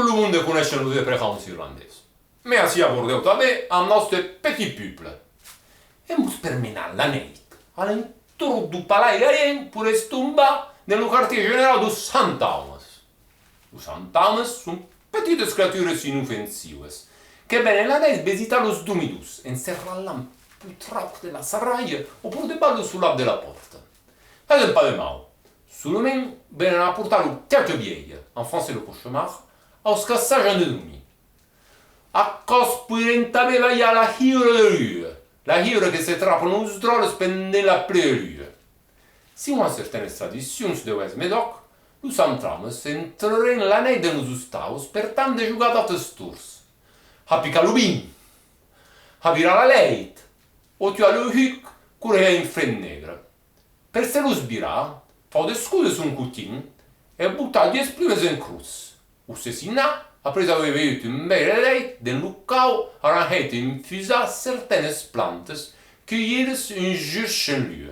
le monde connaît les préférences irlandaises. Mais ainsi abordé també amb nostre petit peuple. Hemos terminat la nit a l'entorn du palais garien per estombar nel quartier general de Sant Thomas. Los Sant Thomas són petites creatures inoffensives que venen la nit visitar los domidus, encerrar l'amputroc de la serralla o por debaixo sul lab de la porta. Ed un pas de mal. Seulement venen a portar le tête vieille, en français le cauchemar, aos cassages de dormir. A cos puiden també veia la hiura de rue, la hiura que se trapa nos droles pendent la pleurure. Selon certaines tradicions de West Medoc, los Sant Thomas entreren la nit de nos estaus per tant de jugar d'altres tours. A picar lo vin, a virar la leit, o tuar le huc correr in fred negre. Per se lo sbirar, fa descude son cutin e buttar gli esprimes in cruz. O sesinar, après avoir bevuto un bel leit del lucau, arranjat infusar certaines plantes cueillides un jour chez lui.